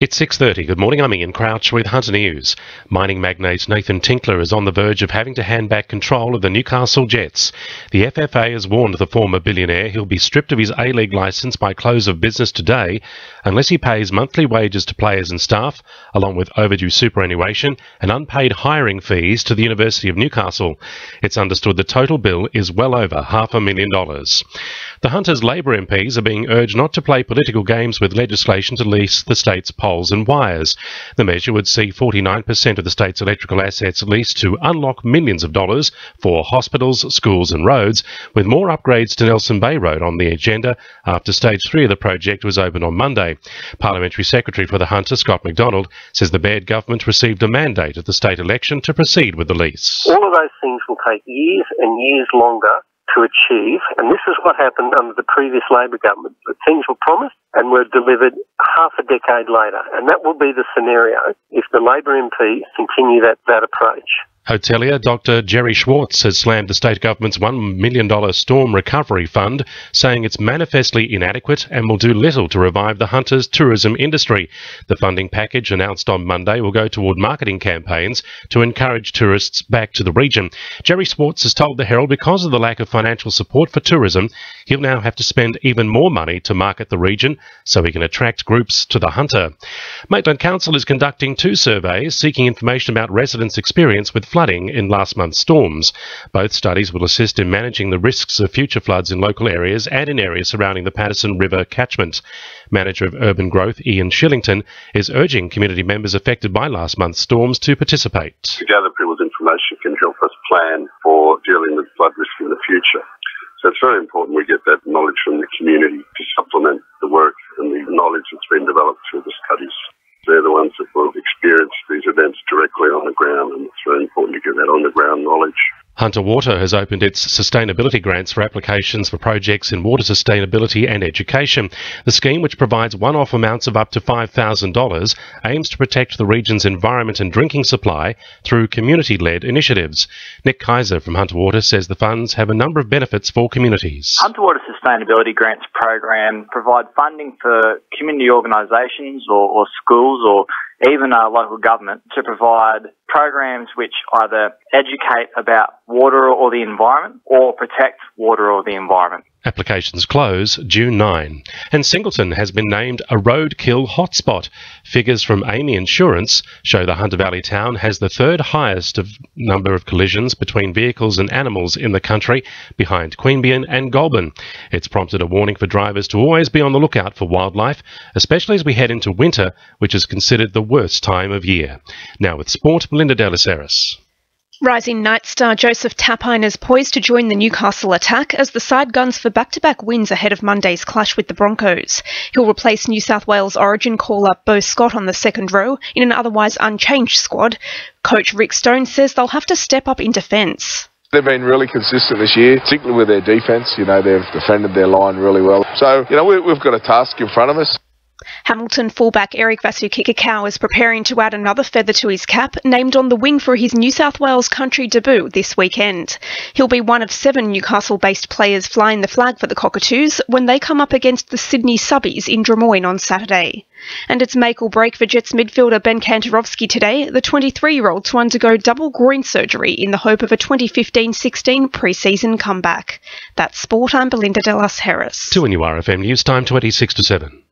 It's 6:30. Good morning, I'm Ian Crouch with Hunter News. Mining magnate Nathan Tinkler is on the verge of having to hand back control of the Newcastle Jets. The FFA has warned the former billionaire he'll be stripped of his A-League licence by close of business today unless he pays monthly wages to players and staff, along with overdue superannuation and unpaid hiring fees to the University of Newcastle. It's understood the total bill is well over $500,000. The Hunters Labor MPs are being urged not to play political games with legislation to lease the state's poles and wires. The measure would see 49% of the state's electrical assets leased to unlock millions of dollars for hospitals, schools and roads, with more upgrades to Nelson Bay Road on the agenda after Stage 3 of the project was opened on Monday. Parliamentary Secretary for the Hunter, Scott McDonald, says the Baird government received a mandate at the state election to proceed with the lease. All of those things will take years and years longer to achieve, and this is what happened under the previous Labor government. That things were promised and were delivered half a decade later, and that will be the scenario if the Labor MPs continue that approach. Hotelier Dr. Jerry Schwartz has slammed the state government's $1 million storm recovery fund, saying it's manifestly inadequate and will do little to revive the Hunters' tourism industry. The funding package announced on Monday will go toward marketing campaigns to encourage tourists back to the region. Jerry Schwartz has told the Herald because of the lack of financial support for tourism, he'll now have to spend even more money to market the region so he can attract groups to the Hunter. Maitland Council is conducting 2 surveys seeking information about residents' experience with flooding in last month's storms. Both studies will assist in managing the risks of future floods in local areas and in areas surrounding the Paterson River catchment. Manager of Urban Growth, Ian Shillington, is urging community members affected by last month's storms to participate. To gather people's information can help us plan for dealing with flood risk in the future. So it's very important we get that knowledge from the community to supplement the work and the knowledge that's been developed through the studies. They're the ones that will experience these events directly on the ground, and it's very important to get that on-the-ground knowledge. Hunter Water has opened its sustainability grants for applications for projects in water sustainability and education. The scheme, which provides one-off amounts of up to $5,000, aims to protect the region's environment and drinking supply through community-led initiatives. Nick Kaiser from Hunter Water says the funds have a number of benefits for communities. Hunter Water Sustainability Grants program provide funding for community organisations or schools or even local government to provide programs which either educate about water or the environment or protect water or the environment. Applications close June 9. And Singleton has been named a roadkill hotspot. Figures from Amy Insurance show the Hunter Valley town has the third highest number of collisions between vehicles and animals in the country, behind Queanbeyan and Goulburn. It's prompted a warning for drivers to always be on the lookout for wildlife, especially as we head into winter, which is considered the worst time of year. Now with sport, Melinda Delaceres. Rising Knight star Joseph Tapine is poised to join the Newcastle attack as the side guns for back-to-back wins ahead of Monday's clash with the Broncos. He'll replace New South Wales Origin call-up Beau Scott on the second row in an otherwise unchanged squad. Coach Rick Stone says they'll have to step up in defence. They've been really consistent this year, particularly with their defence. They've defended their line really well. So, we've got a task in front of us. Hamilton fullback Eric Vasu-Kikau is preparing to add another feather to his cap, named on the wing for his New South Wales country debut this weekend. He'll be one of 7 Newcastle-based players flying the flag for the Cockatoos when they come up against the Sydney Subbies in Drummoyne on Saturday. And it's make or break for Jets midfielder Ben Kantarovski today, the 23-year-old to undergo double groin surgery in the hope of a 2015-16 pre-season comeback. That's sport. I'm Belinda Delas Harris. 2 NURFM News Time 26 to 7.